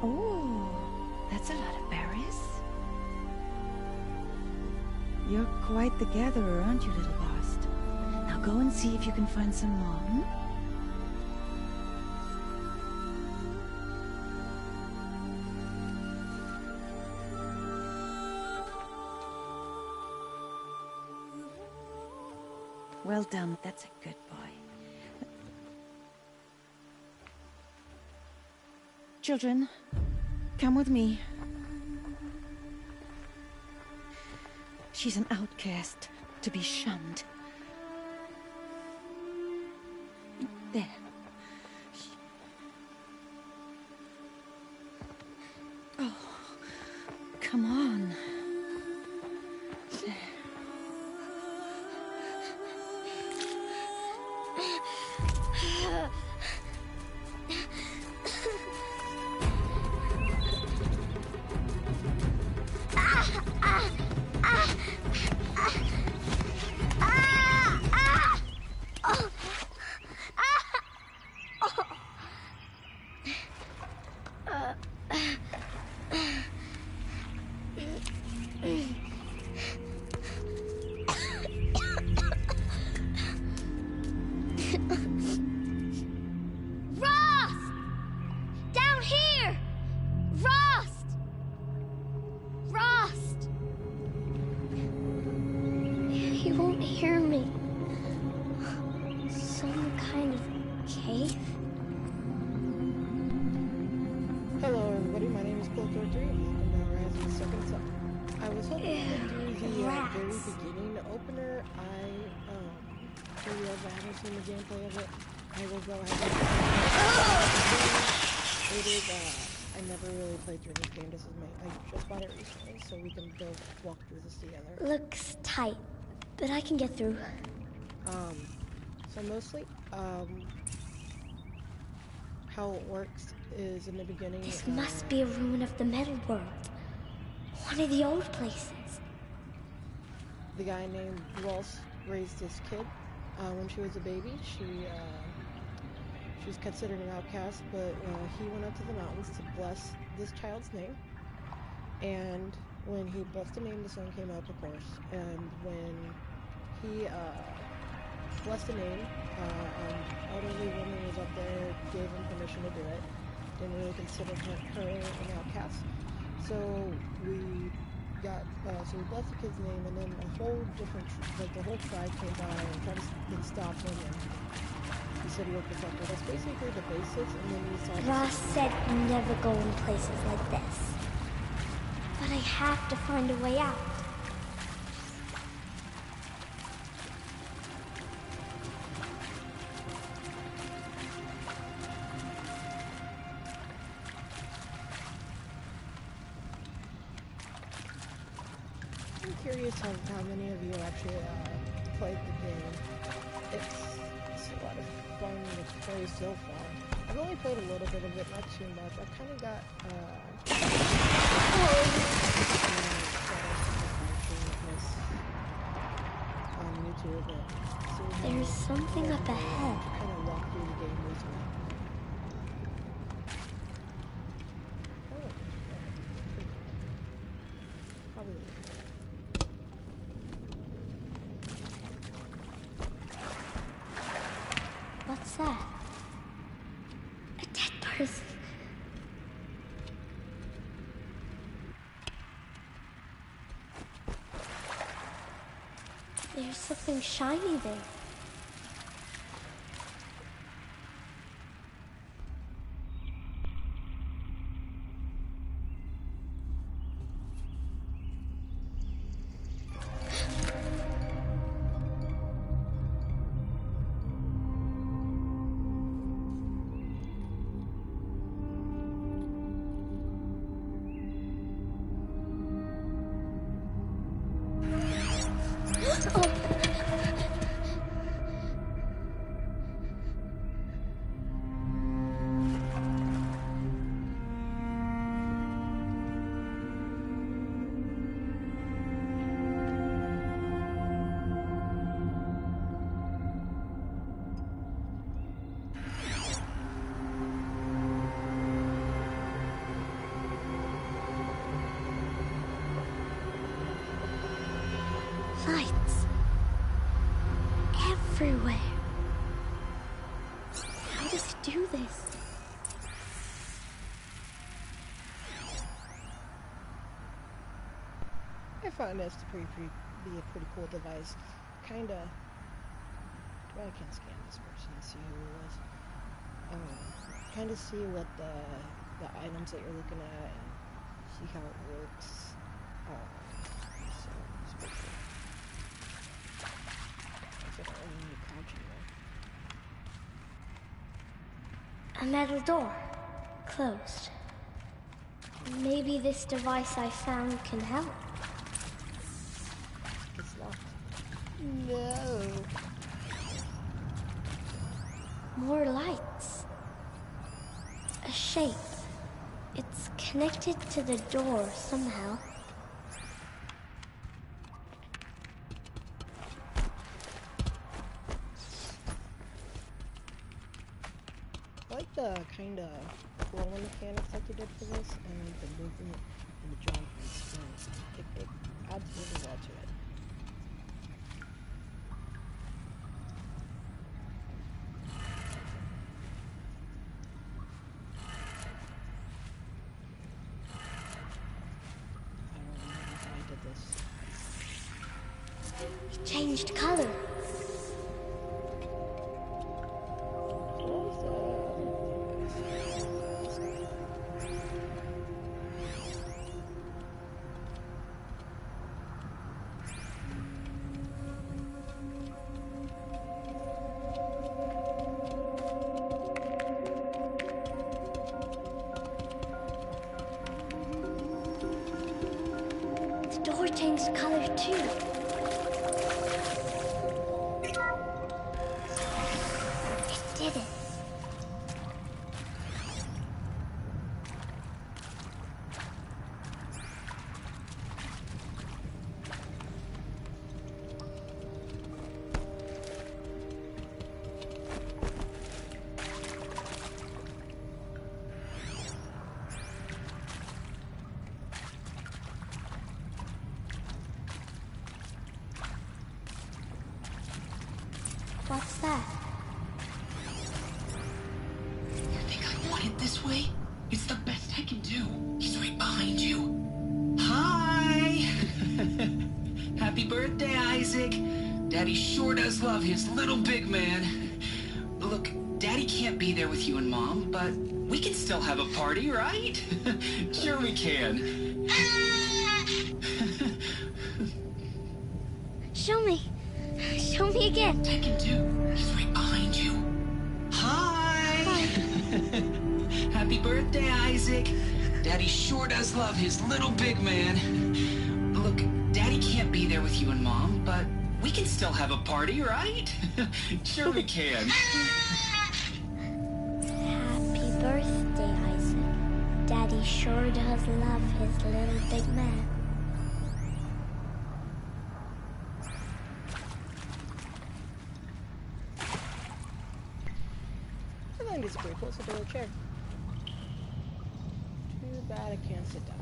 Oh, that's a lot of berries. You're quite the gatherer, aren't you, little Bast? Now go and see if you can find some more, hmm? Well done, that's a good boy. Children, come with me. She's an outcast, to be shunned. There. Oh, come on. There. He won't hear me. Some kind of cave? Hello everybody, my name is Cloak03 and now Rise of the Second Son. I was hoping to do the very beginning opener. For you guys that haven't seen the gameplay of it, I will go ahead and it is, I never really played through this game. This is I just bought it recently, so we can go walk through this together. Looks tight, but I can get through. So mostly, how it works is in the beginning. This must be a ruin of the metal world. One of the old places. The guy named Ross raised this kid. When she was a baby, she was considered an outcast, but he went up to the mountains to bless this child's name. And when he blessed the name, the sun came up, of course. And when he blessed the name, an elderly woman was up there, gave him permission to do it. Didn't really consider her an outcast. So we blessed the kid's name, and then a whole different, the whole tribe came by and tried to stop him, and he said he would protect her. That's basically the basics, and then we saw... Ross said never go in places like this. But I have to find a way out. I'm curious how many of you actually played the game. It's a lot of fun to play so far. I've only played a little bit of it, not too much. I kind of got on YouTube. There's something up ahead. Kind of walk through the game recently. Probably. What's that? A dead person. There's something shiny there. this? I find this to be a pretty cool device. Kinda. Well, I can't scan this person and see who it was. Kinda see what the items that you're looking at and see how it works. So it's pretty cool. I don't really need a couch anymore. A metal door. Closed. Maybe this device I found can help. It's locked. No. More lights. A shape. It's connected to the door somehow. I like the kind of rolling mechanics that they did for this, and the movement and the jump and sprint. It adds really well to it. It changed color. The door changed color too. It did it. What's that? You think I want it this way? It's the best I can do. He's right behind you. Hi! Happy birthday, Isaac. Daddy sure does love his little big man. Look, Daddy can't be there with you and Mom, but we can still have a party, right? Sure we can. Show me. Show me again. I can do. He's right behind you. Hi! Happy birthday, Isaac. Daddy sure does love his little big man. Look, Daddy can't be there with you and Mom, but we can still have a party, right? Sure we can. Happy birthday, Isaac. Daddy sure does love his little big man. I think it's pretty cool. It's a little chair. Too bad I can't sit down.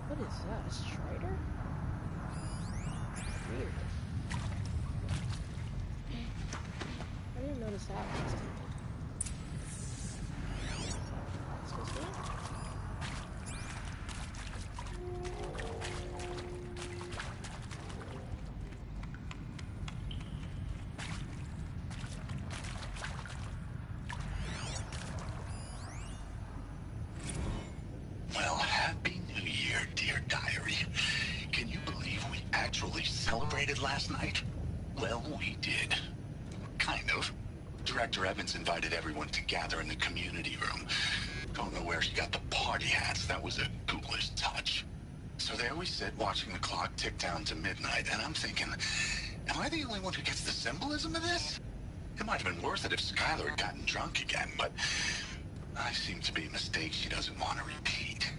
What is that? A Strider? Weird. I didn't notice that last time. Let's go see it. Well, Happy New Year, dear diary. Can you believe we actually celebrated last night? Well, we did. Kind of. Director Evans invited everyone to gather in the community room. Don't know where she got the party hats. That was a ghoulish touch. So there we sit, watching the clock tick down to midnight, and I'm thinking, am I the only one who gets the symbolism of this? It might have been worth it if Skylar had gotten drunk again, but I seem to be a mistake she doesn't want to repeat.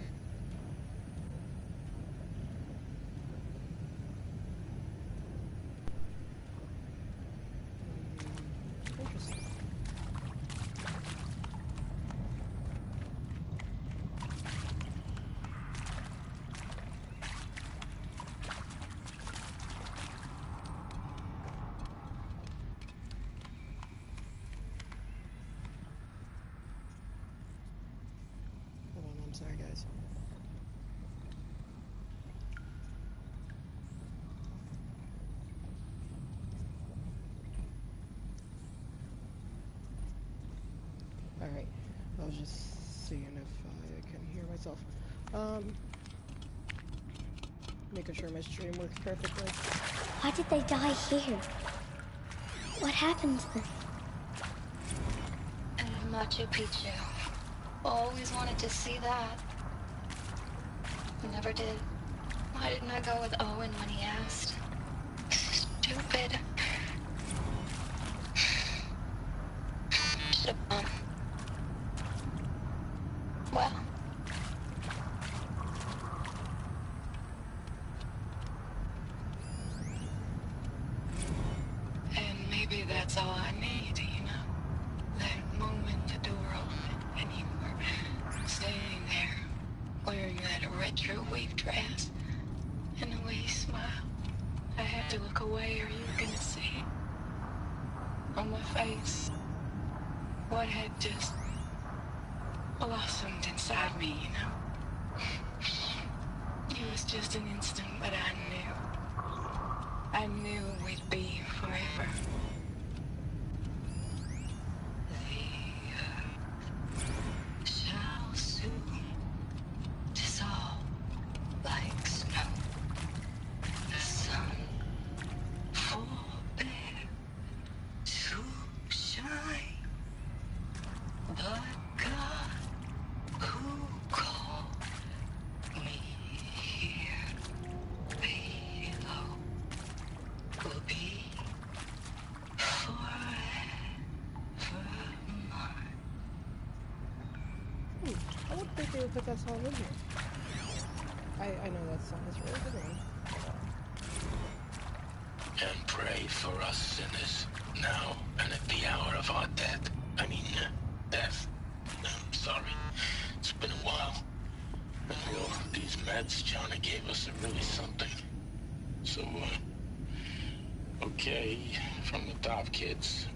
Interesting. Alright. I was just seeing if I can hear myself. Making sure my stream works perfectly. Why did they die here? What happened to them? And Machu Picchu. Always wanted to see that. Never did. Why didn't I go with Owen when he asked? Stupid. Should've gone. Well. And maybe that's all I need, you know? That moment the door opened and you were standing there wearing that retro wave dress and the way you smiled. I had to look away or you were gonna see on my face what had just blossomed inside me, you know? It was just an instant, but I knew we'd be forever. The earth shall soon dissolve like snow. The sun forbear to shine. But God, who called me here below, will be forever mine. I wouldn't think they would put that song in here. I know that song is really good one. And pray for us sinners, now and at the hour of our death. Death. I'm sorry. It's been a while. And well, these meds Johnny gave us are really something. So, okay, from the top, kids.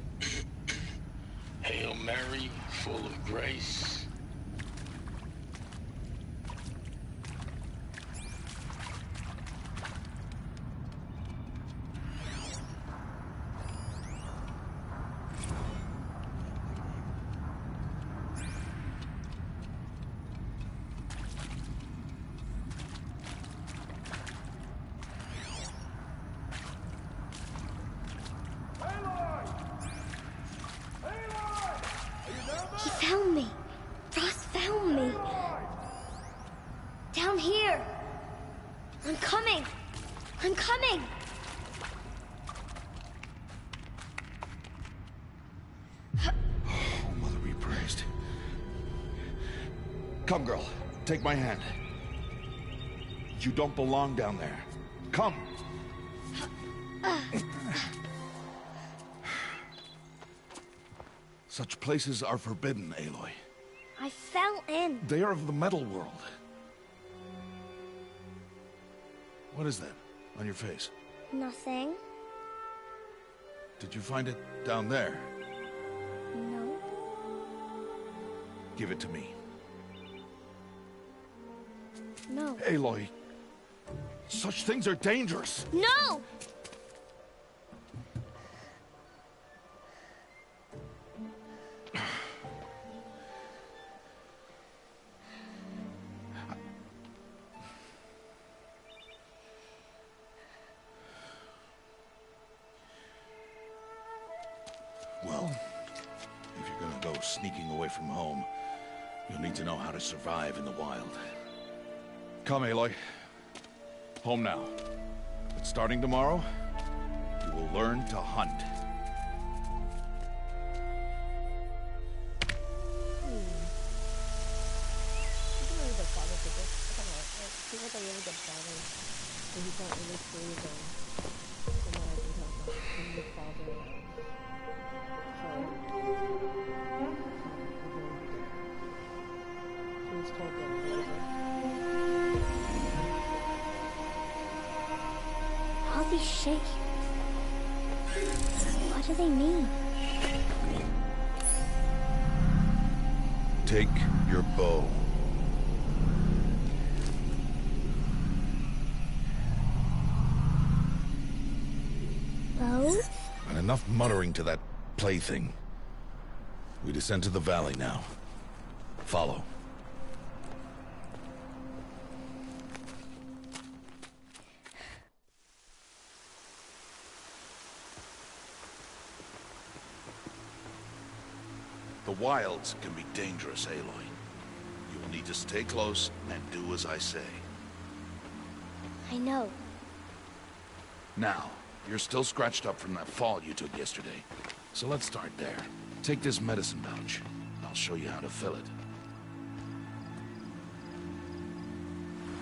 Hail Mary, full of grace. He found me. Ross found me. Down here. I'm coming. I'm coming. Oh, Mother be praised. Come, girl. Take my hand. You don't belong down there. Come. Such places are forbidden, Aloy. I fell in. They are of the metal world. What is that on your face? Nothing. Did you find it down there? No. Give it to me. No. Aloy, such things are dangerous. No! Well, if you're gonna go sneaking away from home, you'll need to know how to survive in the wild. Come, Aloy. Home now. But starting tomorrow, you will learn to hunt. He's a really good father. And he's not really free from what I can tell about him. He's a father. He was told that All these shapes. What do they mean? Take your bow. Bow? And enough muttering to that plaything. We descend to the valley now. Follow. The wilds can be dangerous, Aloy. You will need to stay close and do as I say. I know. Now, you're still scratched up from that fall you took yesterday. So let's start there. Take this medicine pouch. I'll show you how to fill it.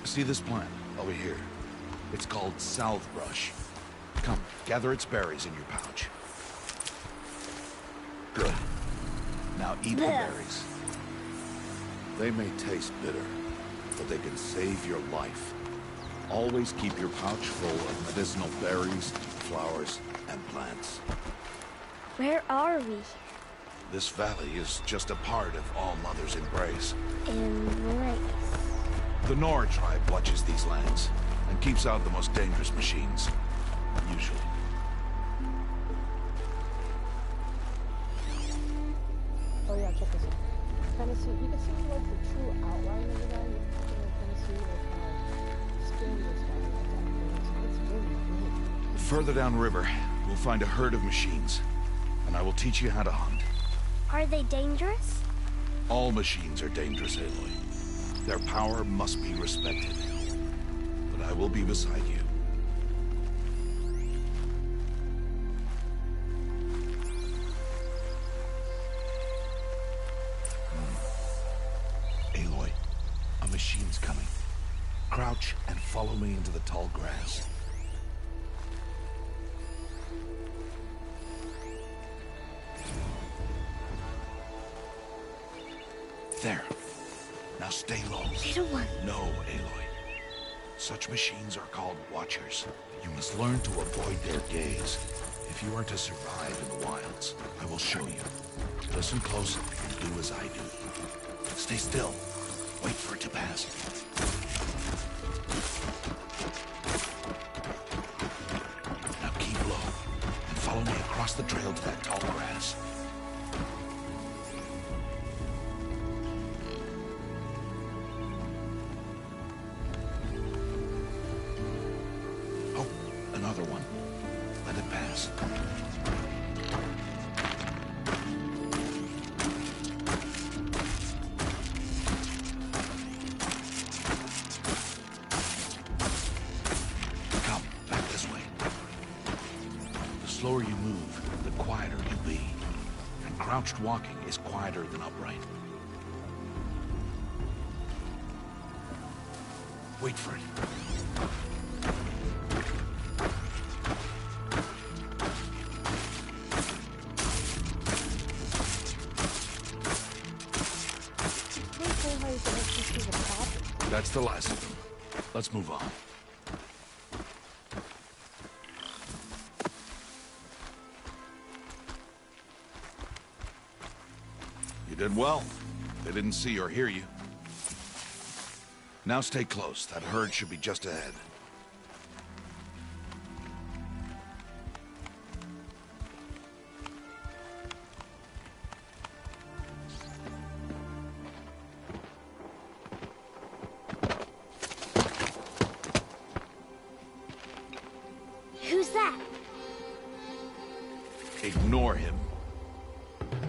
See this plant over here? It's called salve brush. Come, gather its berries in your pouch. Good. Now eat the berries. They may taste bitter, but they can save your life. Always keep your pouch full of medicinal berries, flowers, and plants. Where are we? This valley is just a part of All Mother's embrace. Embrace. The Nora tribe watches these lands and keeps out the most dangerous machines. Usually. Oh yeah, check this out. Kind of see, you can see like the true outline of the guy. You can kind of see like how skin is kind of like that. So it's really good. Further downriver, we'll find a herd of machines, and I will teach you how to hunt. Are they dangerous? All machines are dangerous, Aloy. Their power must be respected. But I will be beside you. Aloy, a machine's coming. Crouch and follow me into the tall grass. There. Now stay low. Little one. No, Aloy. Such machines are called Watchers. You must learn to avoid their gaze. If you are to survive in the wilds, I will show you. Listen close and do as I do. Stay still. Wait for it to pass. Now keep low and follow me across the trail to that tall grass. Oh, another one. Let it pass. Come, back this way. The slower you move, the quieter you be. And crouched walking is quieter than upright. Wait for it. Pretty cool how you can actually see the top. That's the last of them. Let's move on. You did well. They didn't see or hear you. Now stay close. That herd should be just ahead. Who's that? Ignore him.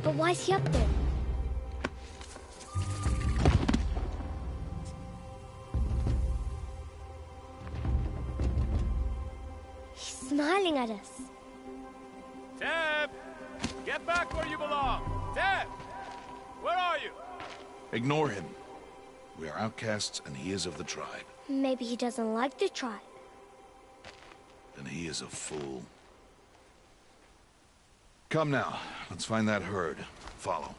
But why's he up there? He's smiling at us. Teb! Get back where you belong! Teb! Where are you? Ignore him. We are outcasts and he is of the tribe. Maybe he doesn't like the tribe. And he is a fool. Come now. Let's find that herd. Follow.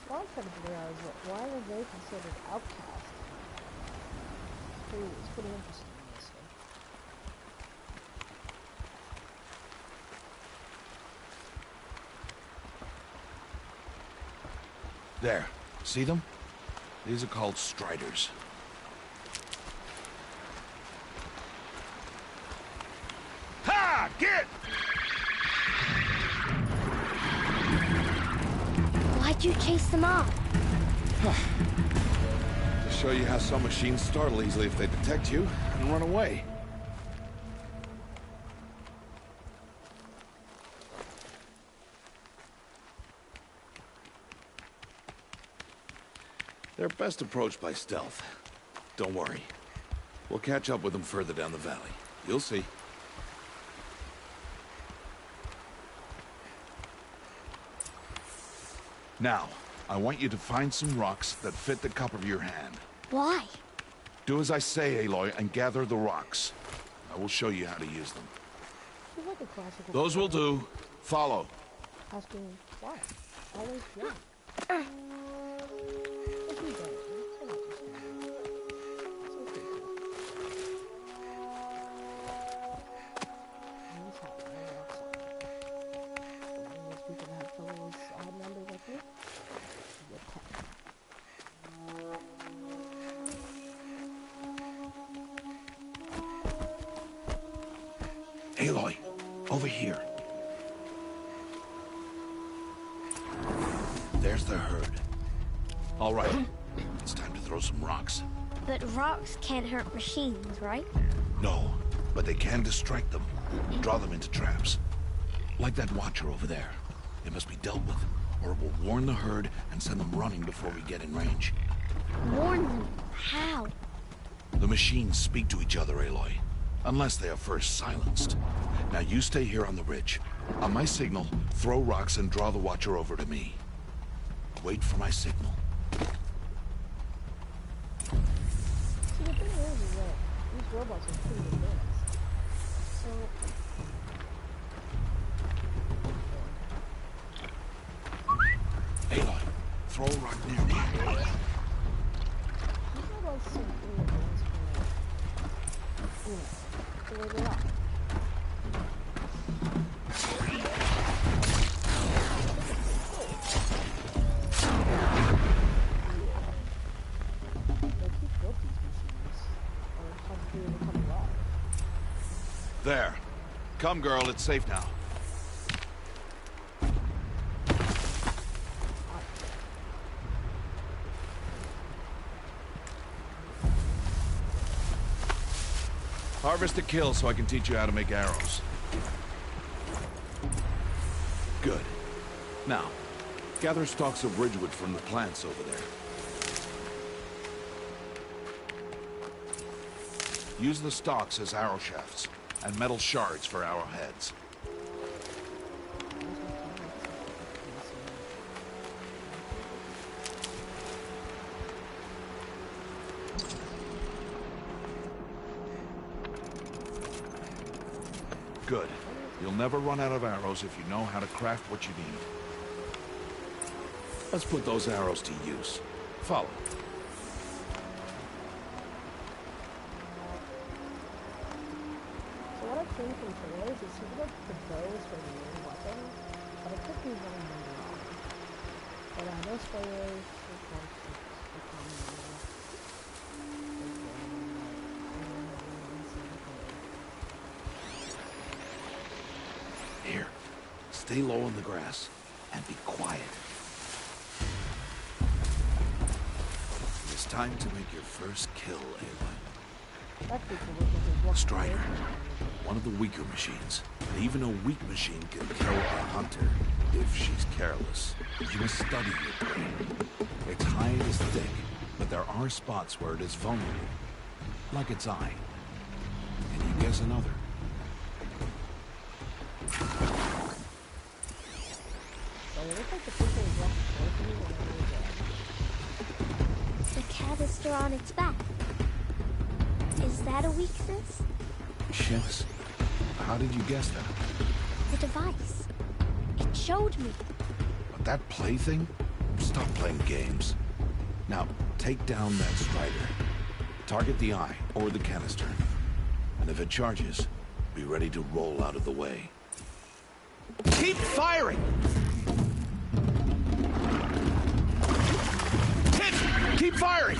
What I'm trying to figure out is why were they considered outcasts? It's pretty interesting, honestly. There. See them? These are called striders. Ha! Get! Why'd you chase them off? To show you how some machines startle easily if they detect you and run away. They're best approached by stealth. Don't worry. We'll catch up with them further down the valley. You'll see. Now, I want you to find some rocks that fit the cup of your hand. Why? Do as I say, Aloy, and gather the rocks. I will show you how to use them. It's like a classical. Those will do. Follow. Asking why? Always why? If you don't, it's not just me. It's okay. Nice hat, very awesome. Most people have fellows odd numbers like me. Good hat. Aloy, over here. There's the herd. All right, it's time to throw some rocks. But rocks can't hurt machines, right? No, but they can distract them, draw them into traps. Like that watcher over there. It must be dealt with, or it will warn the herd and send them running before we get in range. Warn them. How? The machines speak to each other, Aloy. Unless they are first silenced. Now you stay here on the ridge. On my signal, throw rocks and draw the watcher over to me. Wait for my signal. See, the thing is that these robots are pretty advanced. So... Aloy, throw a rock near me. These robots seem pretty advanced for, you know, the way they are. There. Come, girl, it's safe now. Harvest a kill so I can teach you how to make arrows. Good. Now, gather stalks of ridgewood from the plants over there. Use the stalks as arrow shafts, and metal shards for arrowheads. Good. You'll never run out of arrows if you know how to craft what you need. Let's put those arrows to use. Follow. So what I've seen from trailers is sort of like the bows for the main weapons, but I could be wrong on wrong. But those players, Here, stay low on the grass and be quiet. It's time to make your first kill, Aloy. Strider, one of the weaker machines. And even a weak machine can kill a hunter if she's careless. You must study your prey. Its hide is thick, but there are spots where it is vulnerable, like its eye. Can you guess another? The canister on its back. Is that a weakness? Yes. How did you guess that? The device. It showed me. But that plaything? Stop playing games. Now, take down that strider. Target the eye or the canister. And if it charges, be ready to roll out of the way. Keep firing! Hit! Keep firing!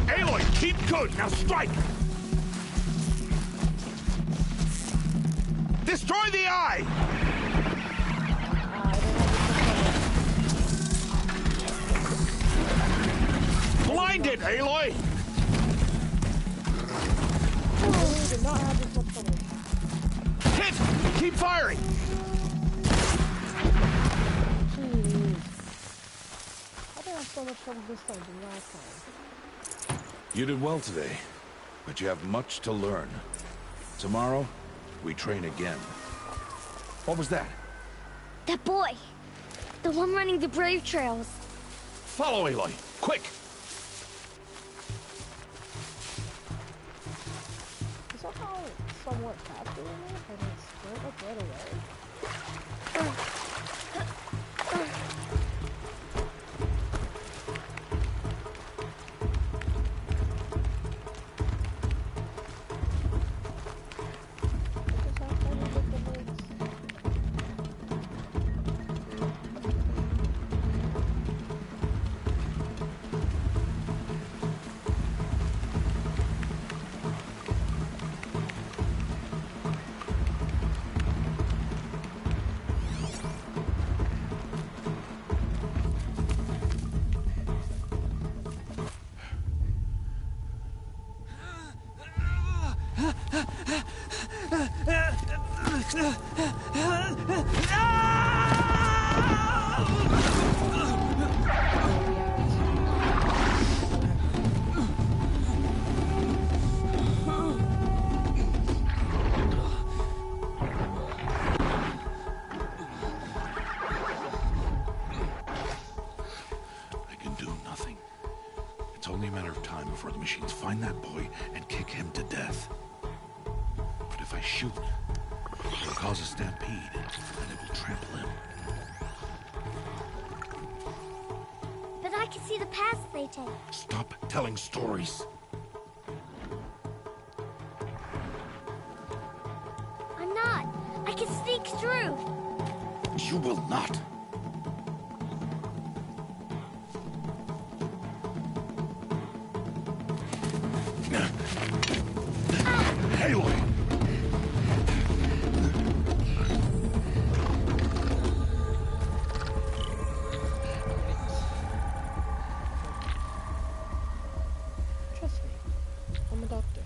Aloy, keep good! Now strike! Destroy the eye! Blind it, Aloy! Hit! Keep firing! I didn't have so much trouble this time than last time. You did well today, but you have much to learn. Tomorrow, we train again. What was that? That boy! The one running the brave trails. Follow Aloy, quick! Is that how somewhat faster than that? And it's right up right away. It's only a matter of time before the machines find that boy and kick him to death. But if I shoot, it'll cause a stampede, and it will trample him. But I can see the paths they take. Stop telling stories. I'm not. I can sneak through. You will not. Aloy! Trust me, I'm a doctor.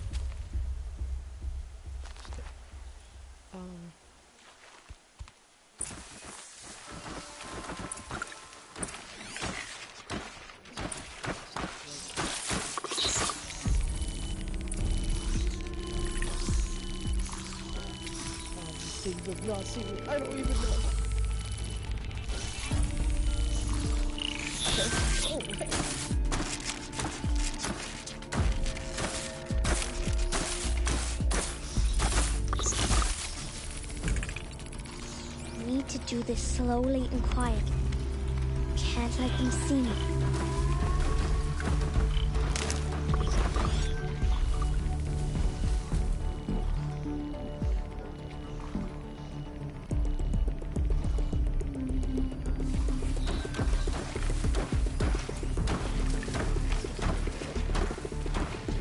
Things have not seen me. I don't even know. Oh, hey. I need to do this slowly and quietly. Can't let them see me.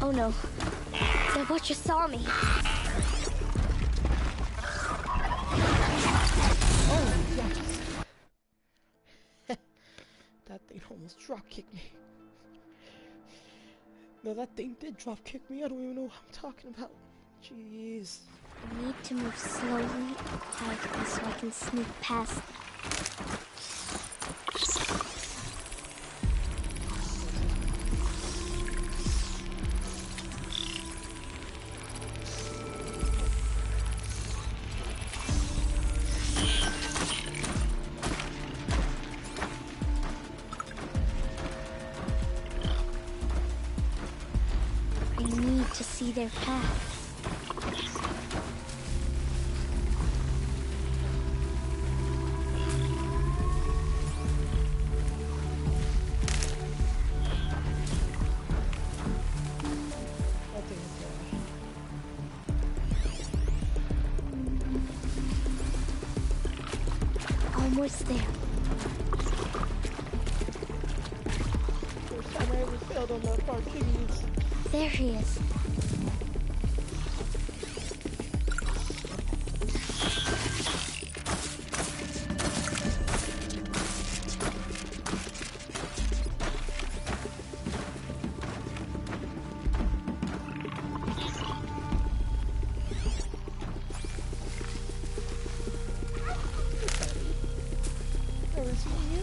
Oh no. That watcher saw me. Oh, yes. That thing almost drop-kicked me. No, that thing did drop-kick me. I don't even know what I'm talking about. Jeez. I need to move slowly and quietly so I can sneak past. I need to see their path. That thing is Almost there. first time I ever failed on that part, jeez. There he is.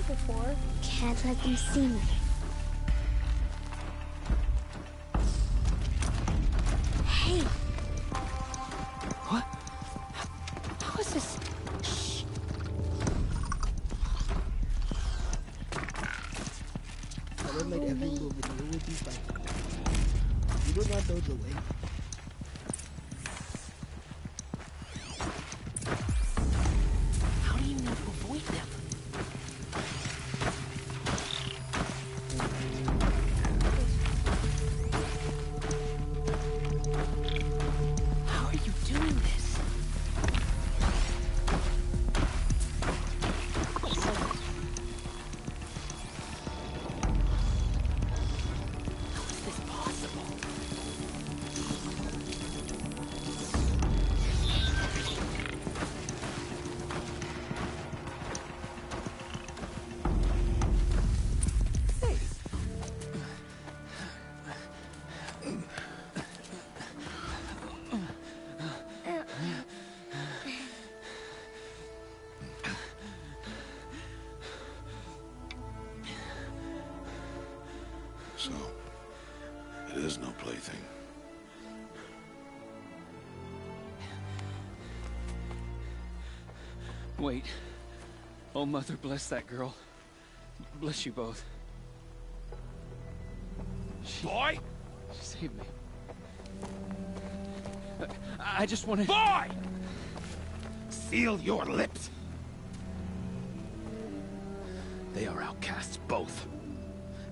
before. Can't let them see me. Hey! What? How is this? Shh! I would like every little video would be fun. You do not know the way. How do you know to avoid them? How are you doing this? How is this possible? So, it is no plaything. Wait. Oh, Mother, bless that girl. Bless you both. Boy! She saved me. I just wanted... Boy! Seal your lips! They are outcasts, both.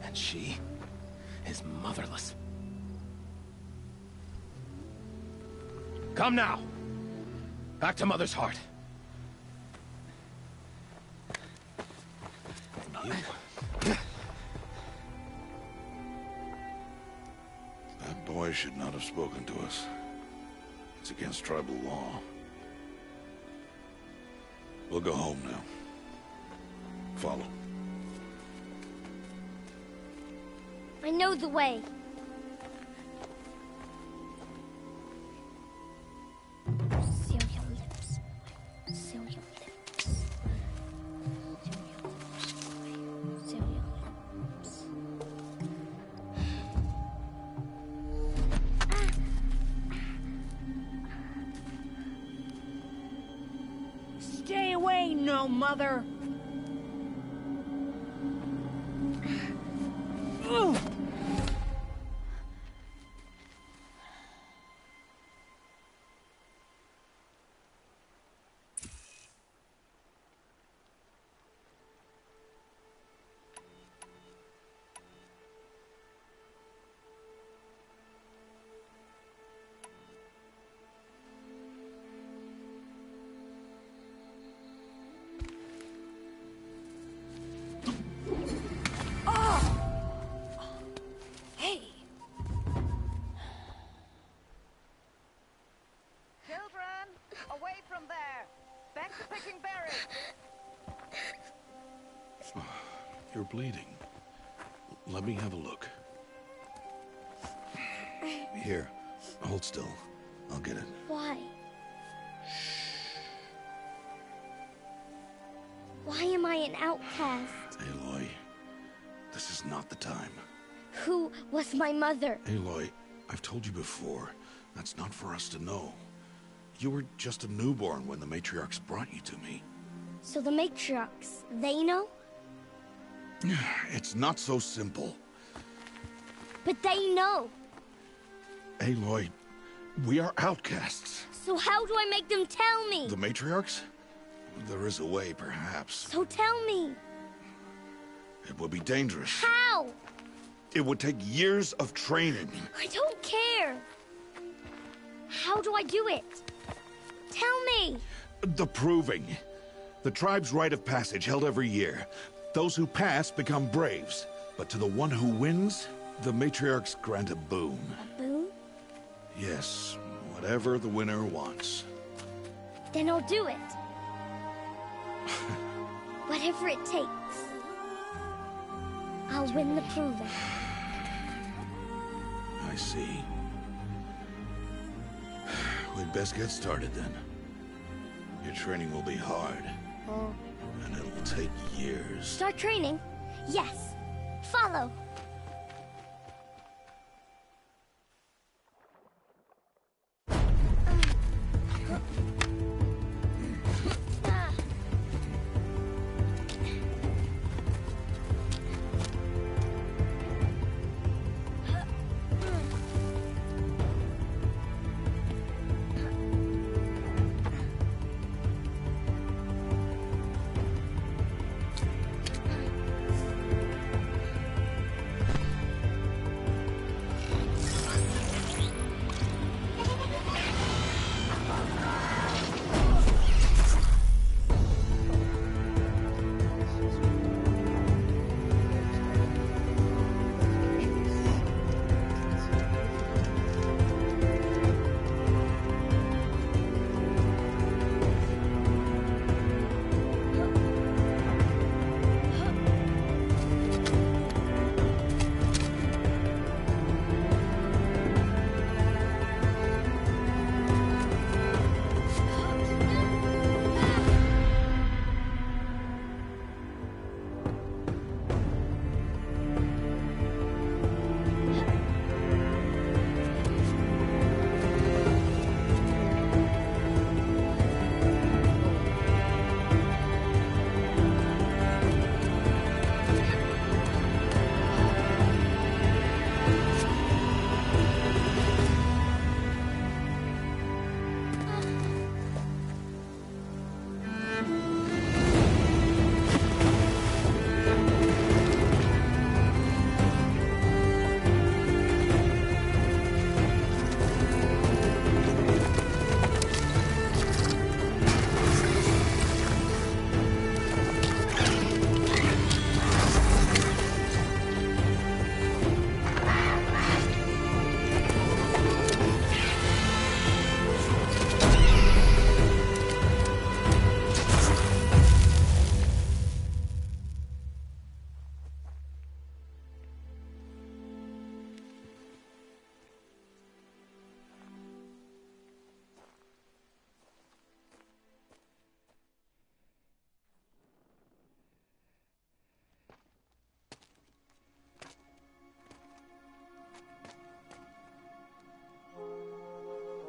And she is motherless. Come now! Back to Mother's heart. And you... That boy should not have spoken to us. It's against tribal law. We'll go home now. Follow. I know the way. Seal your lips. Seal your lips. Seal your lips. Seal your lips. Stay away, no mother! Away from there! Back to picking berries! You're bleeding. Let me have a look. Here, hold still. I'll get it. Why? Why am I an outcast? Aloy, this is not the time. Who was my mother? Aloy, I've told you before, that's not for us to know. You were just a newborn when the matriarchs brought you to me. So the matriarchs, they know? It's not so simple. But they know. Aloy, we are outcasts. So how do I make them tell me? The matriarchs? There is a way, perhaps. So tell me. It would be dangerous. How? It would take years of training. I don't care. How do I do it? Tell me. The proving. The tribe's rite of passage held every year. Those who pass become braves. But to the one who wins, the matriarchs grant a boon. A boon? Yes, whatever the winner wants. Then I'll do it. Whatever it takes. I'll win the proving. I see. We'd best get started then. Your training will be hard. And it'll take years. Start training? Yes. Follow.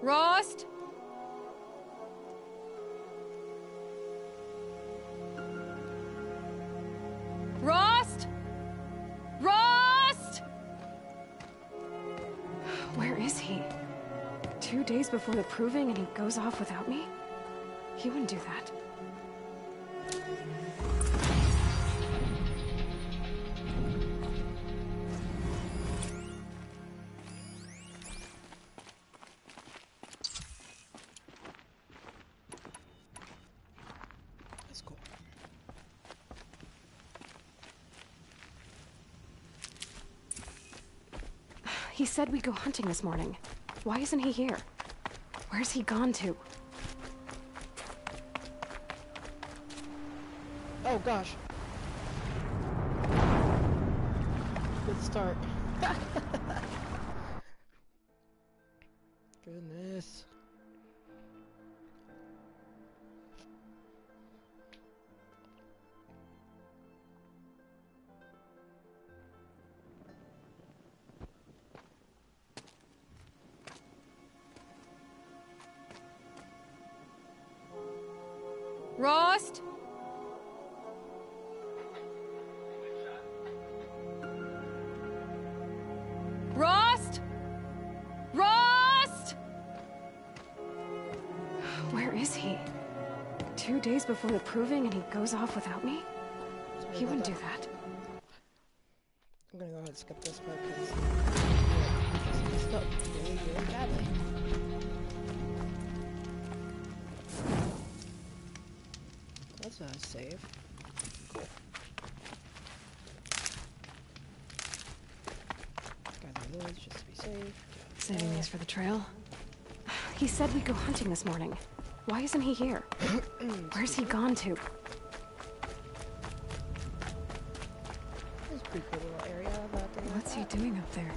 Rost? Rost? Rost? Where is he? 2 days before the proving and he goes off without me? He wouldn't do that. That's cool. He said we'd go hunting this morning. Why isn't he here? Where's he gone to? Oh gosh. Good start. Goodness. Rost? Rost? Rost? Where is he? 2 days before the proving and he goes off without me? Sorry He about wouldn't do that. that. I'm gonna go ahead and skip this part because I messed up really, really badly. That's a save. Cool. Gather loads just to be safe. Saving these for the trail. He said we'd go hunting this morning. Why isn't he here? Where's he gone to? This is a pretty cool little area. What's he doing up there?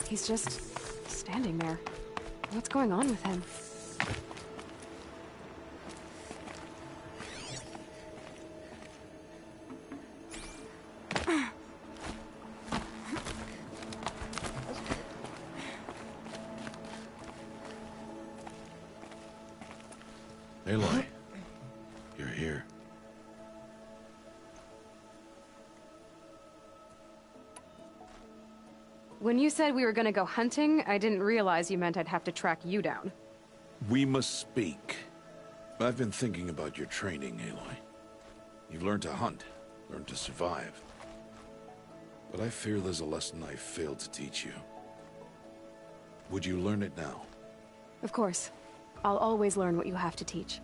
He's just standing there. What's going on with him? Aloy, you're here. When you said we were gonna go hunting, I didn't realize you meant I'd have to track you down. We must speak. I've been thinking about your training, Aloy. You've learned to hunt, learned to survive. But I fear there's a lesson I failed to teach you. Would you learn it now? Of course. I'll always learn what you have to teach.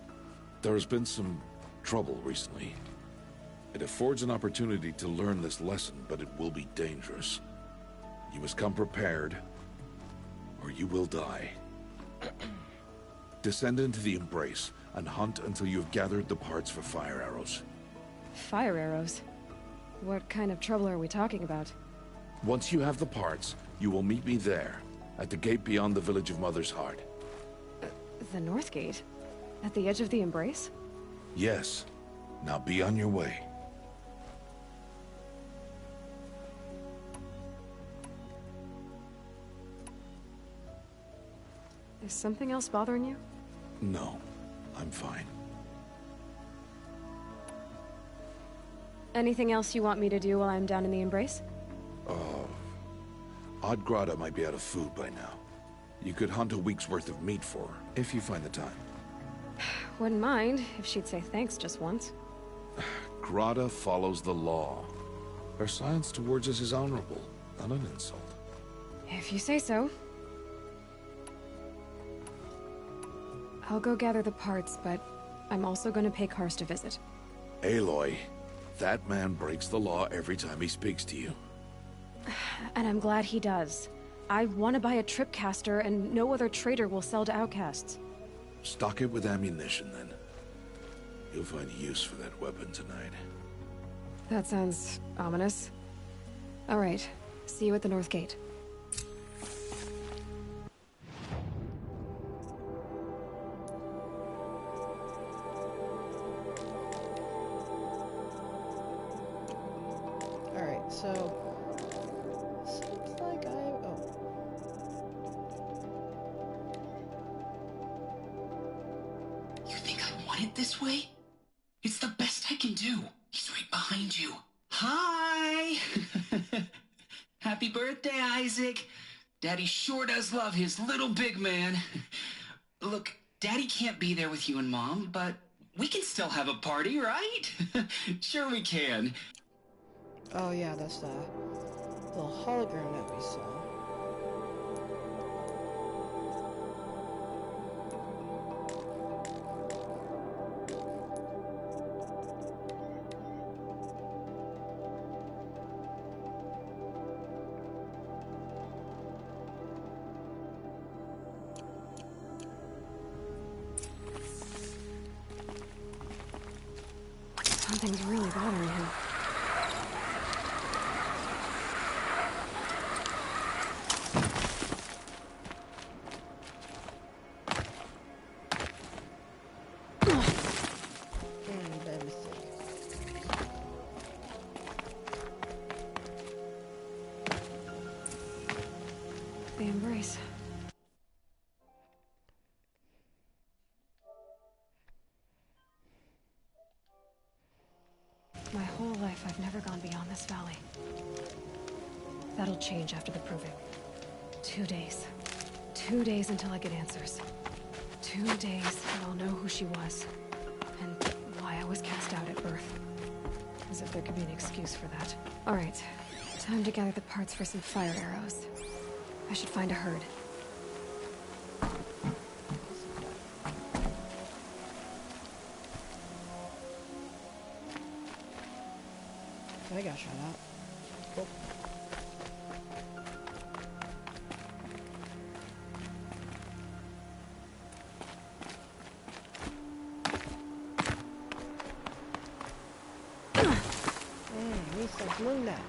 There has been some trouble recently. It affords an opportunity to learn this lesson, but it will be dangerous. You must come prepared, or you will die. Descend into the Embrace, and hunt until you have gathered the parts for fire arrows. Fire arrows? What kind of trouble are we talking about? Once you have the parts, you will meet me there, at the gate beyond the village of Mother's Heart. The North Gate? At the edge of the Embrace? Yes. Now be on your way. Is something else bothering you? No, I'm fine. Anything else you want me to do while I'm down in the Embrace? Odd Grata might be out of food by now. You could hunt a week's worth of meat for her, if you find the time. Wouldn't mind, if she'd say thanks just once. Grata follows the law. Her silence towards us is honorable, not an insult. If you say so. I'll go gather the parts, but I'm also gonna pay Karst a visit. Aloy, that man breaks the law every time he speaks to you. And I'm glad he does. I want to buy a tripcaster, and no other trader will sell to outcasts. Stock it with ammunition, then. You'll find use for that weapon tonight. That sounds ominous. All right, see you at the North Gate. Alright, so... Seems like You think I want it this way? It's the best I can do. He's right behind you. Hi! Happy birthday, Isaac. Daddy sure does love his little big man. Look, Daddy can't be there with you and Mom, but we can still have a party, right? Sure we can. Oh yeah, that's the little hologram that we saw. Something's really bothering him. Bad mistake. The Embrace. My whole life, I've never gone beyond this valley. That'll change after the proving. 2 days. 2 days until I get answers. 2 days, and I'll know who she was. And why I was cast out at birth. As if there could be an excuse for that. Alright, time to gather the parts for some fire arrows. I should find a herd. I got shot out. Oh. We start doing that.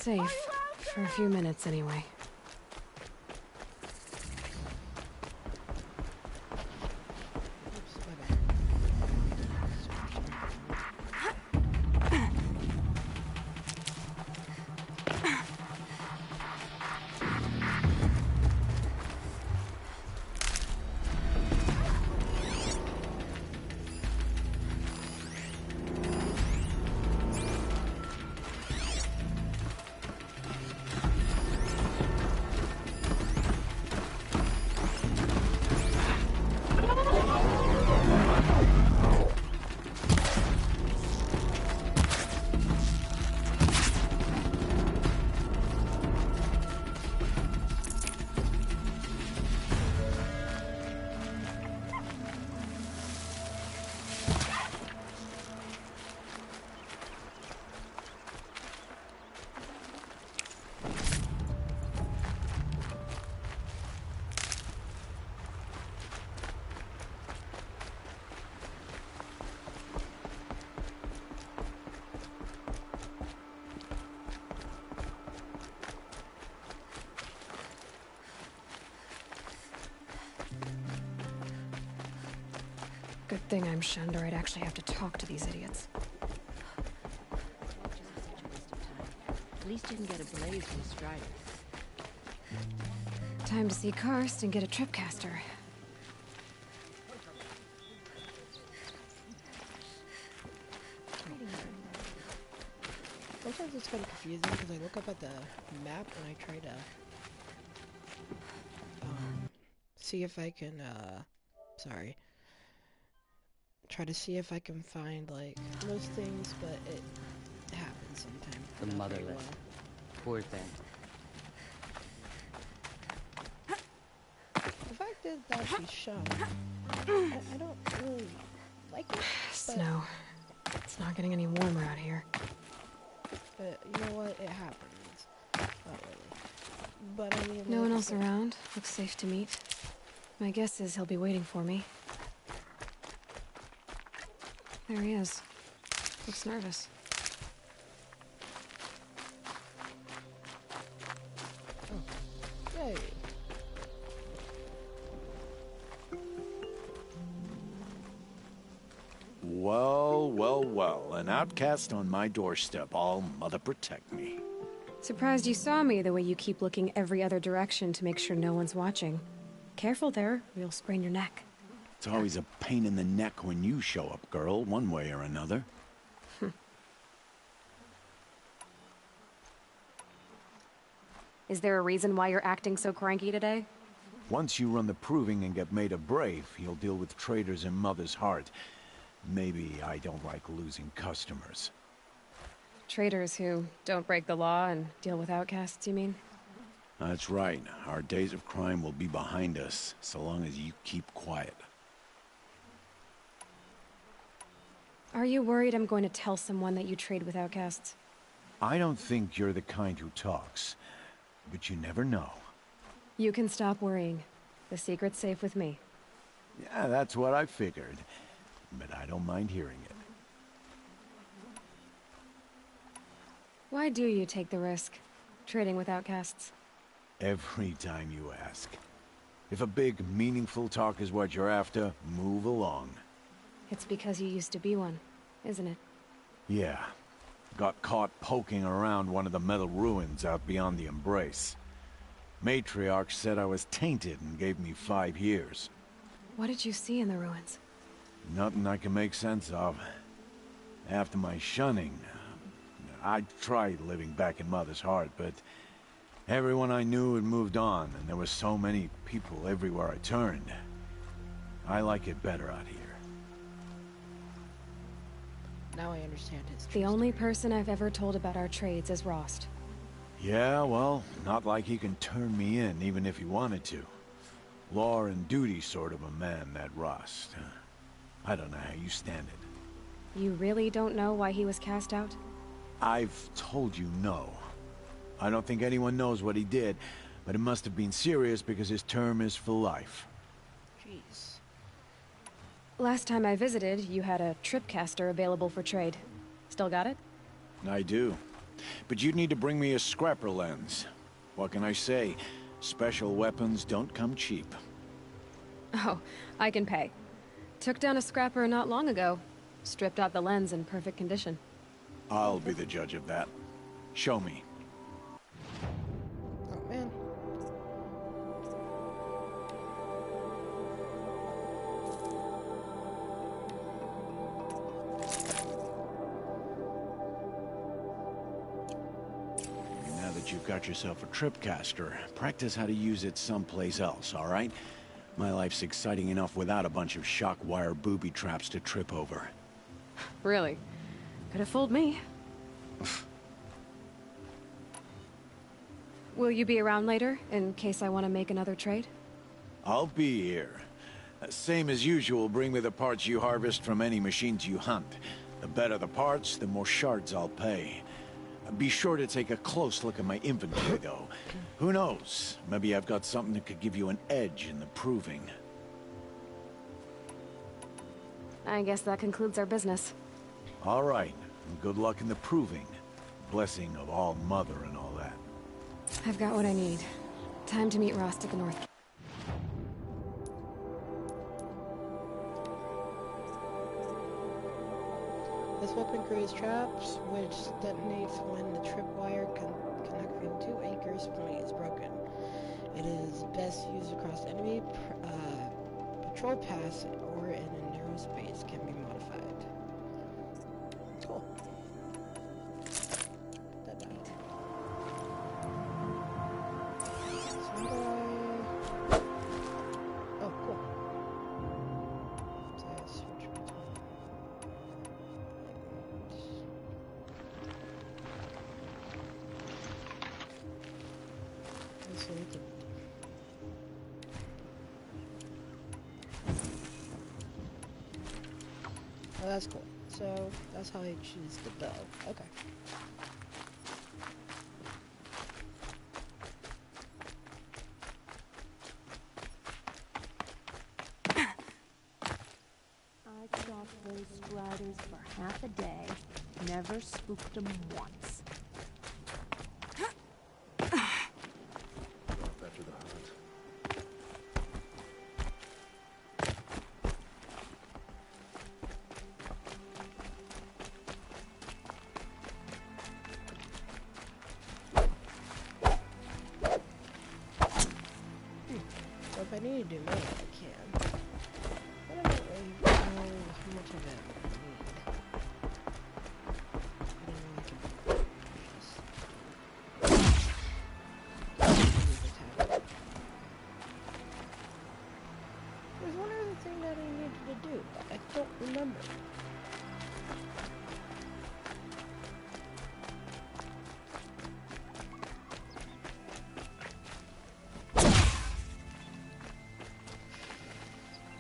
safe. For a few minutes, anyway. Good thing I'm shunned, or I'd actually have to talk to these idiots. At least you can get a blaze from Strider. Time to see Karst and get a tripcaster. Sometimes it's kind of confusing because I look up at the map and I try to see if I can, try to see if I can find, like, most things, but it happens sometimes. The motherless. Poor thing. The fact is that she's shunned. I don't really like it. Snow. It's not getting any warmer out here. But you know what? It happens. Not really. But I mean, No one else around. Looks safe to meet. My guess is he'll be waiting for me. There he is. Looks nervous. Oh. Yay. Well, well, well. An outcast on my doorstep. All mother protect me. Surprised you saw me the way you keep looking every other direction to make sure no one's watching. Careful there, or you'll sprain your neck. It's always a pain in the neck when you show up, girl, one way or another. Is there a reason why you're acting so cranky today? Once you run the proving and get made a brave, you'll deal with traitors in Mother's Heart. Maybe I don't like losing customers. Traitors who don't break the law and deal with outcasts, you mean? That's right. Our days of crime will be behind us, so long as you keep quiet. Are you worried I'm going to tell someone that you trade with outcasts? I don't think you're the kind who talks, but you never know. You can stop worrying. The secret's safe with me. Yeah, that's what I figured. But I don't mind hearing it. Why do you take the risk, trading with outcasts? Every time you ask. If a big, meaningful talk is what you're after, move along. It's because you used to be one, isn't it? Yeah. Got caught poking around one of the metal ruins out beyond the Embrace. Matriarch said I was tainted and gave me 5 years. What did you see in the ruins? Nothing I can make sense of. After my shunning, I tried living back in Mother's Heart, but everyone I knew had moved on, and there were so many people everywhere I turned. I like it better out here. Now I understand his The only person I've ever told about our trades is Rost. Yeah, well, not like he can turn me in, even if he wanted to. Law and duty sort of a man, that Rost. I don't know how you stand it. You really don't know why he was cast out? I've told you no. I don't think anyone knows what he did, but it must have been serious because his term is for life. Jeez. Last time I visited, you had a tripcaster available for trade. Still got it? I do. But you'd need to bring me a scrapper lens. What can I say? Special weapons don't come cheap. Oh, I can pay. Took down a scrapper not long ago. Stripped out the lens in perfect condition. I'll be the judge of that. Show me. Oh, man. Now that you've got yourself a tripcaster, practice how to use it someplace else, all right? My life's exciting enough without a bunch of shock wire booby traps to trip over. Really? Could have fooled me. Will you be around later, in case I want to make another trade? I'll be here. Same as usual, bring me the parts you harvest from any machines you hunt. The better the parts, the more shards I'll pay. Be sure to take a close look at my inventory, though. Who knows? Maybe I've got something that could give you an edge in the proving. I guess that concludes our business. All right. Good luck in the proving. Blessing of All Mother and all that. I've got what I need. Time to meet Rost at the North. This weapon creates traps, which detonates when the tripwire connecting two anchors point is broken. It is best used across enemy patrol paths or in a narrow space. Can be modified. Cool. Put that down. So how do I... Oh, cool. So I switch between... So we can... Oh, that's cool. So that's how I choose the bow. Okay. I stalked those striders for half a day. Never spooked them once. After the hunt. So if I need to do more, I can. I don't really know how much of it I need. I don't know I can There's one other thing that I needed to do, but I don't remember.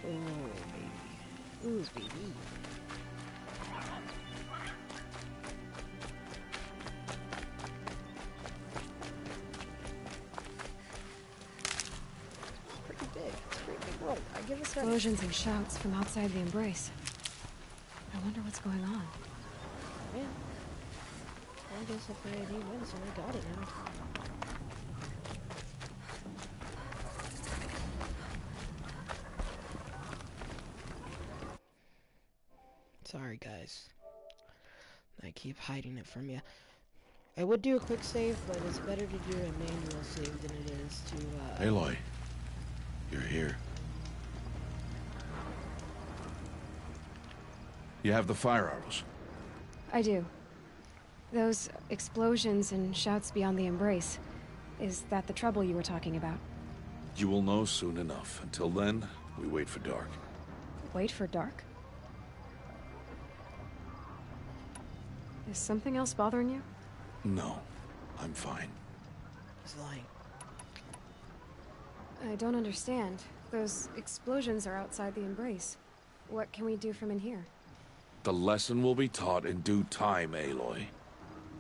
Oh, baby. Ooh, baby. Pretty big. It's a pretty big world. I give this Explosions and shouts from outside the Embrace. I wonder what's going on. Yeah. I guess if I need medicine, I got it now. Sorry, guys. I keep hiding it from you. I would do a quick save, but it's better to do a manual save than it is to, Aloy, you're here. You have the fire arrows. I do. Those explosions and shouts beyond the Embrace. Is that the trouble you were talking about? You will know soon enough. Until then, we wait for dark. Wait for dark? Is something else bothering you? No, I'm fine. He's lying. I don't understand. Those explosions are outside the Embrace. What can we do from in here? The lesson will be taught in due time, Aloy.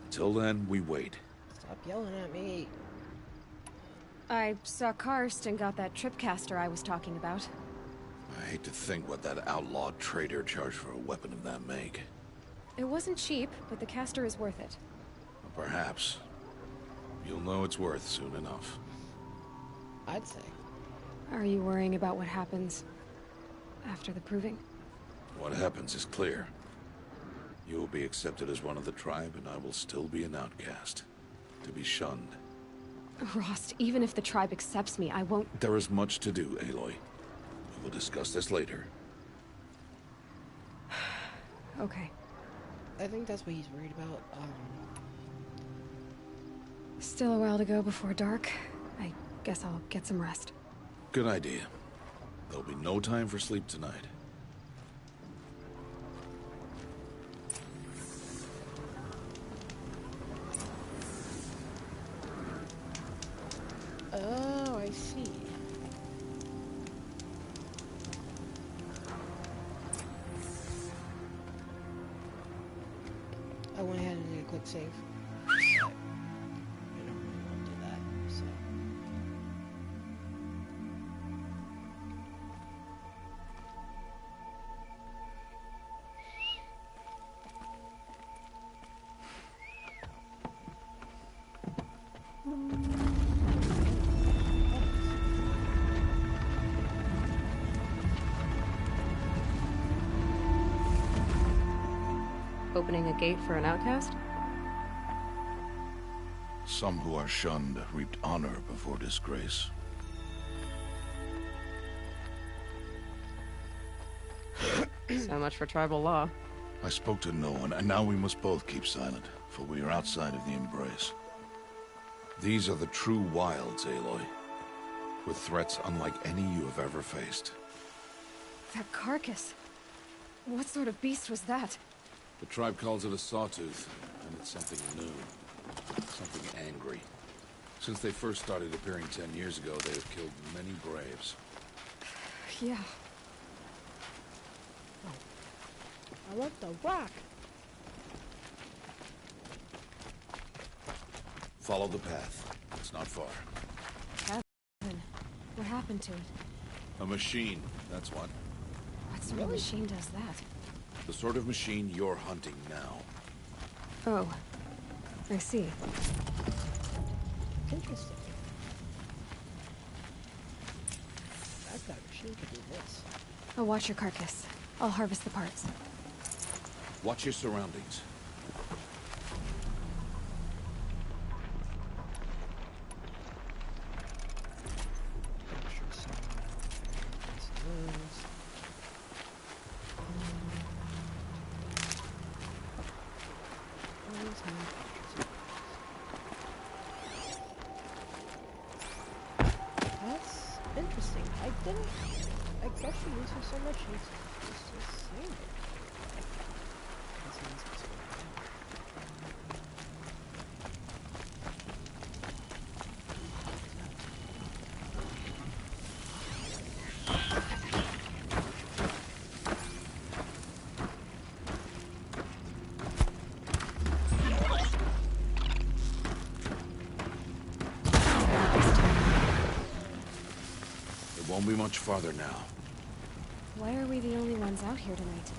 Until then, we wait. Stop yelling at me. I saw Karst and got that tripcaster I was talking about. I hate to think what that outlawed trader charged for a weapon of that make. It wasn't cheap, but the caster is worth it. Perhaps. You'll know its worth soon enough. I'd say. Are you worrying about what happens after the proving? What happens is clear. You will be accepted as one of the tribe, and I will still be an outcast. To be shunned. Rost, even if the tribe accepts me, I won't... There is much to do, Aloy. We will discuss this later. Okay. I think that's what he's worried about. Still a while to go before dark. I guess I'll get some rest. Good idea. There'll be no time for sleep tonight. Oh, I see. I went ahead and did a quick save. But I don't really want to do that, so. Opening a gate for an outcast? Some who are shunned reaped honor before disgrace. So much for tribal law. I spoke to no one, and now we must both keep silent, for we are outside of the embrace. These are the true wilds, Aloy, with threats unlike any you have ever faced. That carcass. What sort of beast was that? The tribe calls it a sawtooth, and it's something new. Something angry. Since they first started appearing 10 years ago, they have killed many braves. Yeah. I want the rock. Follow the path. It's not far. What happened to it? A machine, that's what. What sort of machine does that? The sort of machine you're hunting now. Oh. I see. Interesting. That machine could do this. I'll watch your carcass. I'll harvest the parts. Watch your surroundings. That's interesting. I guess you use her so much, she's just saying it. Won't be much farther now. Why are we the only ones out here tonight?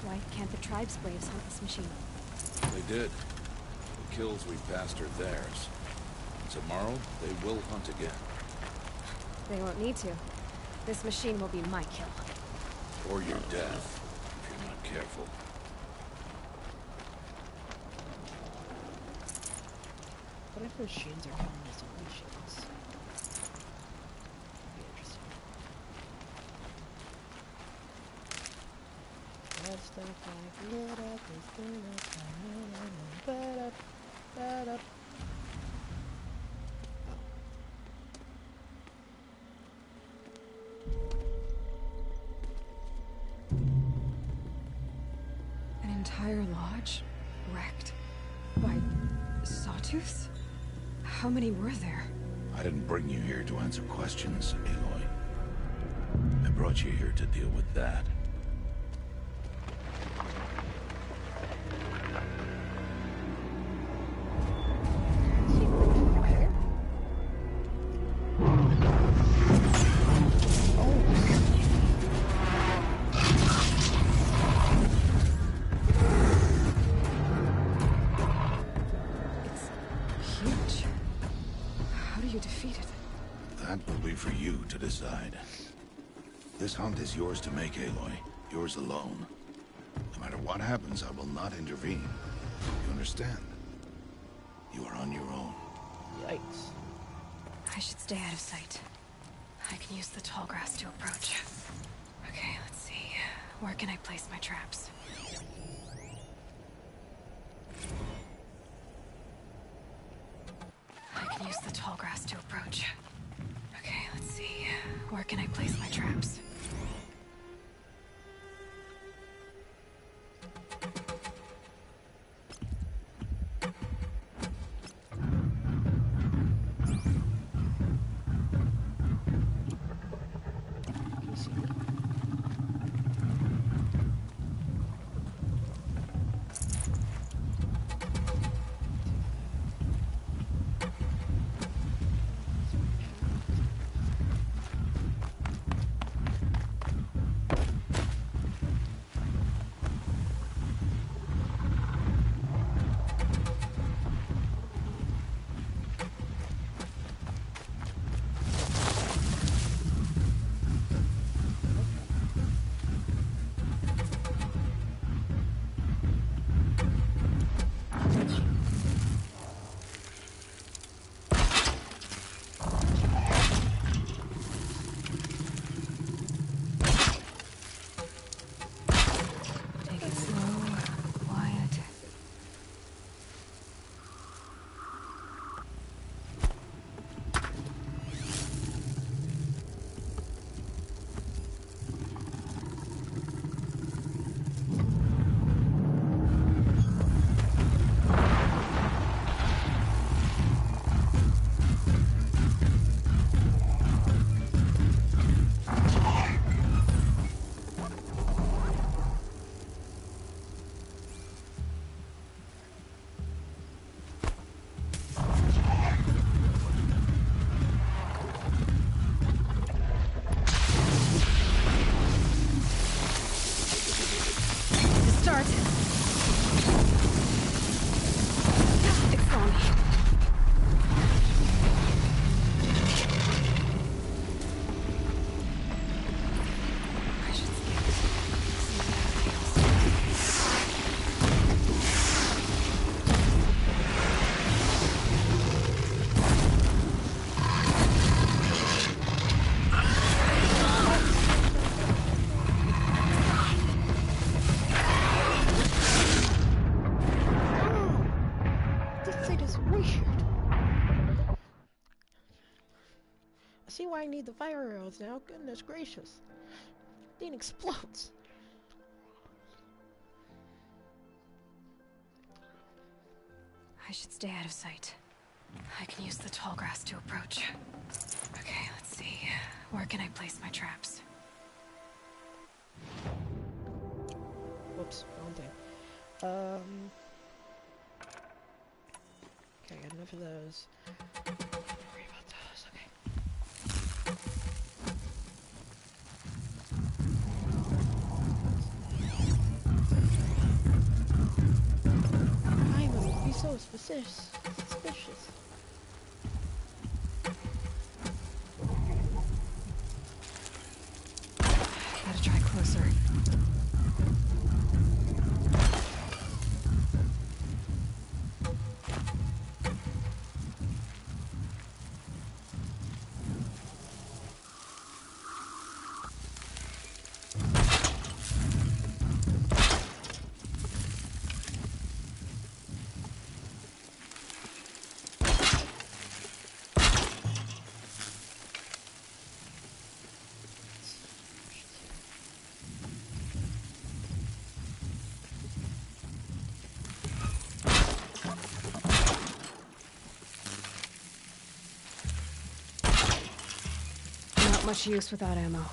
Why can't the tribe's braves hunt this machine? They did. The kills we passed are theirs. Tomorrow, they will hunt again. They won't need to. This machine will be my kill. Or your death, if you're not careful. What if machines are killing us own machines? Stuff like lit up is lit up. An entire lodge wrecked by sawtooths? How many were there? I didn't bring you here to answer questions, Aloy. I brought you here to deal with that. you defeat it? That will be for you to decide. This hunt is yours to make, Aloy. Yours alone. No matter what happens, I will not intervene. You understand? You are on your own. Yikes. I should stay out of sight. I can use the tall grass to approach. Okay, let's see. Where can I place my traps? I can use the tall grass to approach. Okay, let's see. Where can I place my traps? See why I need the fire arrows now? Goodness gracious. Thing explodes. I should stay out of sight. I can use the tall grass to approach. Okay, let's see. Where can I place my traps? Whoops, wrong thing. Okay, I got enough of those. Don't worry about those, okay. Why would be so suspicious? Gotta try closer. Not much use without ammo.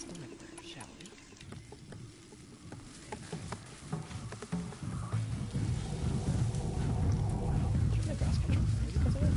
stomach there, shall we? Should I grass control because of it?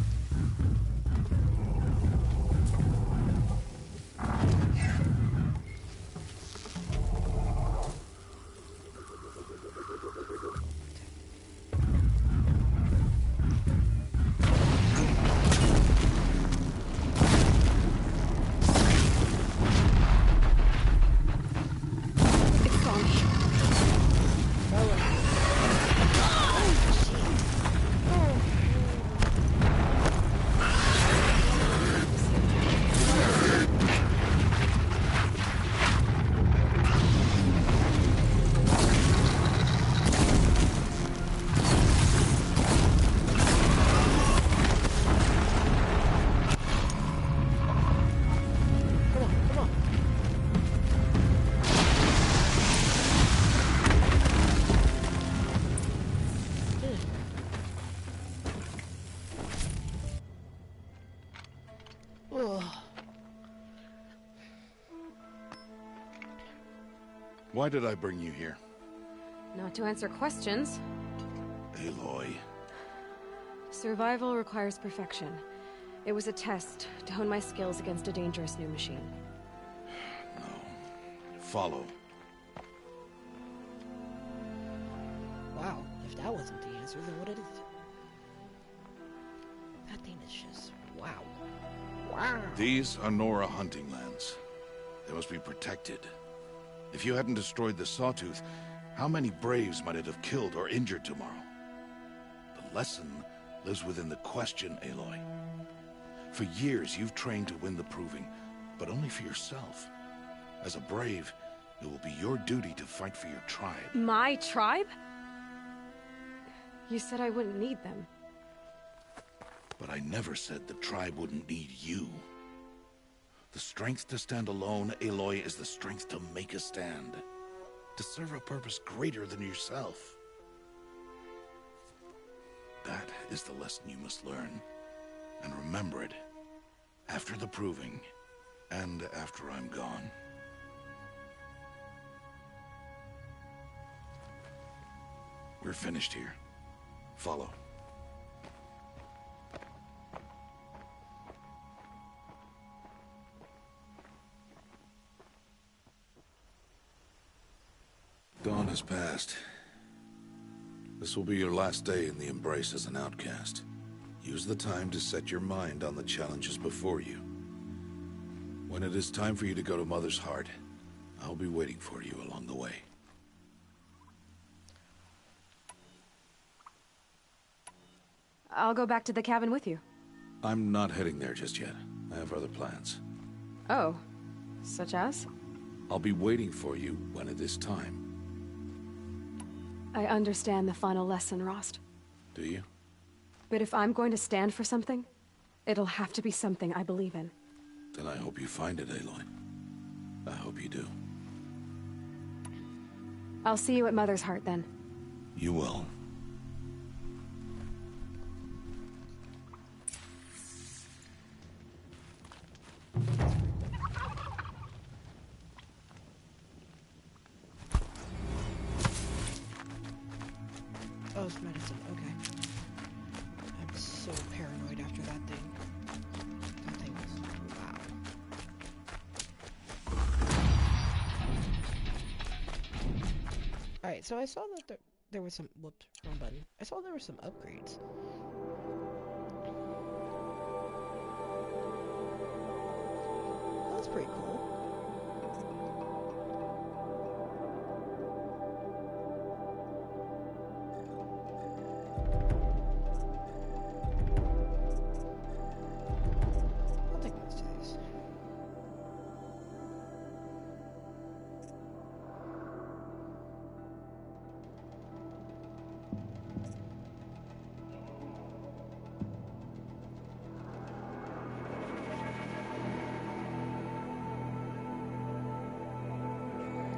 Why did I bring you here? Not to answer questions. Aloy. Survival requires perfection. It was a test to hone my skills against a dangerous new machine. No. Follow. Wow, if that wasn't the answer, then what is it? That thing is just... wow. Wow. These are Nora hunting lands. They must be protected. If you hadn't destroyed the Sawtooth, how many Braves might it have killed or injured tomorrow? The lesson lives within the question, Aloy. For years, you've trained to win the Proving, but only for yourself. As a Brave, it will be your duty to fight for your tribe. My tribe? You said I wouldn't need them. But I never said the tribe wouldn't need you. The strength to stand alone, Aloy, is the strength to make a stand. To serve a purpose greater than yourself. That is the lesson you must learn. And remember it. After the Proving. And after I'm gone. We're finished here. Follow. Dawn has passed. This will be your last day in the Embrace as an outcast. Use the time to set your mind on the challenges before you. When it is time for you to go to Mother's Heart, I'll be waiting for you along the way. I'll go back to the cabin with you. I'm not heading there just yet. I have other plans. Oh, such as? I'll be waiting for you when it is time. I understand the final lesson, Rost. Do you? But if I'm going to stand for something, it'll have to be something I believe in. Then I hope you find it, Aloy. I hope you do. I'll see you at Mother's Heart, then. You will. Oh, it's medicine. Okay. I'm so paranoid after that thing. That thing was... wow. Alright, so I saw that there was some... whoops, wrong button. I saw there were some upgrades. That's pretty cool. I'll take most of these.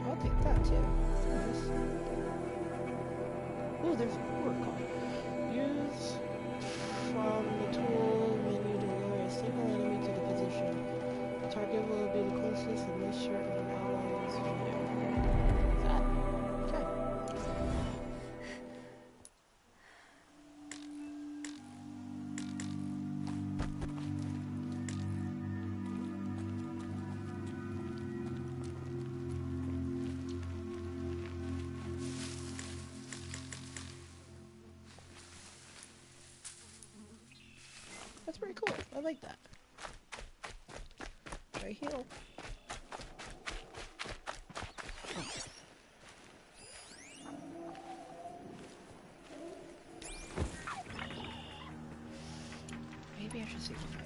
I'll take that too. Nice. Oh, there's a word called. Use from the tool menu to lure a single enemy to the position. The target will be the closest and least certain That's pretty cool. I like that. Should I heal? Maybe I should see the fire.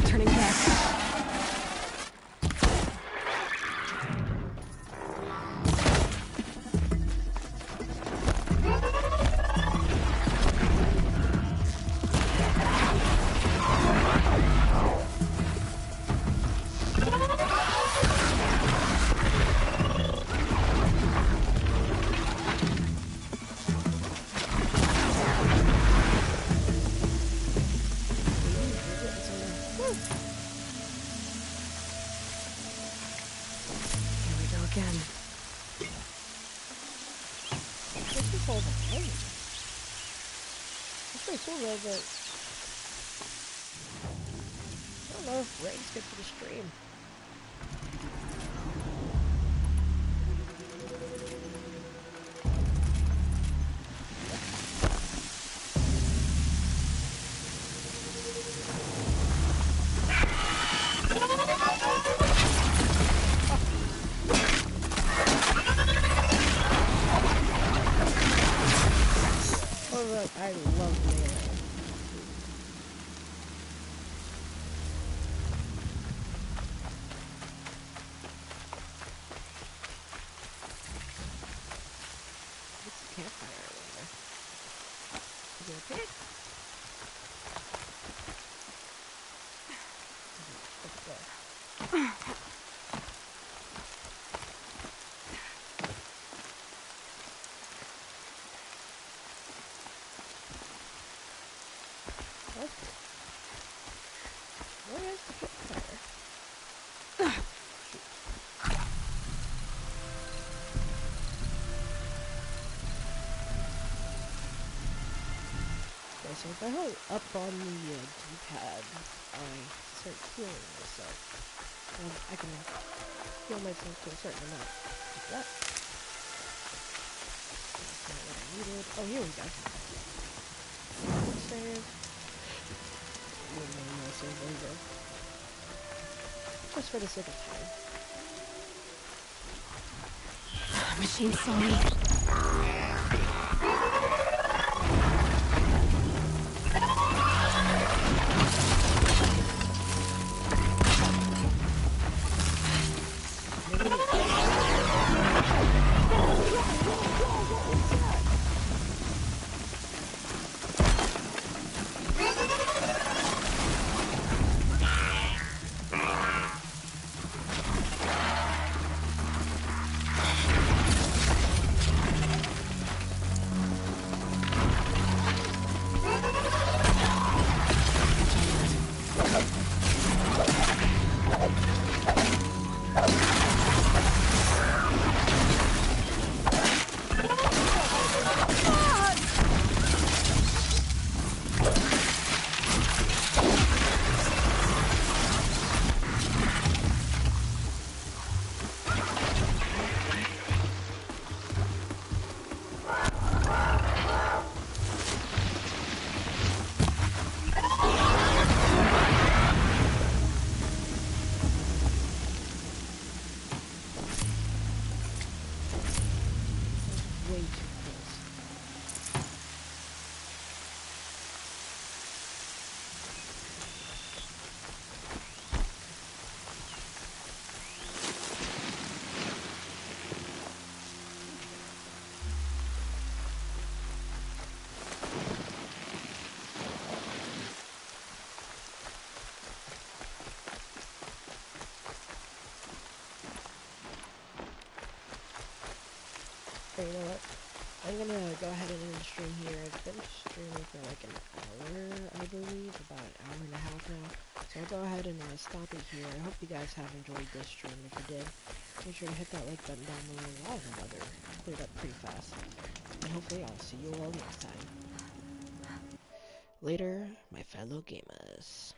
Turning back. Again. This is all the rain. It's pretty cool though, but I don't know if rain's good for the stream. I love melee. What's the campfire over there? Is it okay? Where is the campfire? Okay, so if I hold up on the D-pad, I start healing myself. I can heal myself to a certain amount. Like that. That's not what I needed. Oh, here we go. Save. Save, there we go. Just for the sake of time. Machine saw me. Okay, you know what? I'm gonna go ahead and end the stream here. I've been streaming for like an hour, I believe, about an hour and a half now. So I'll go ahead and stop it here. I hope you guys have enjoyed this stream. If you did, make sure to hit that like button down below. Wow, the weather cleared up pretty fast. And hopefully I'll see you all next time. Later, my fellow gamers.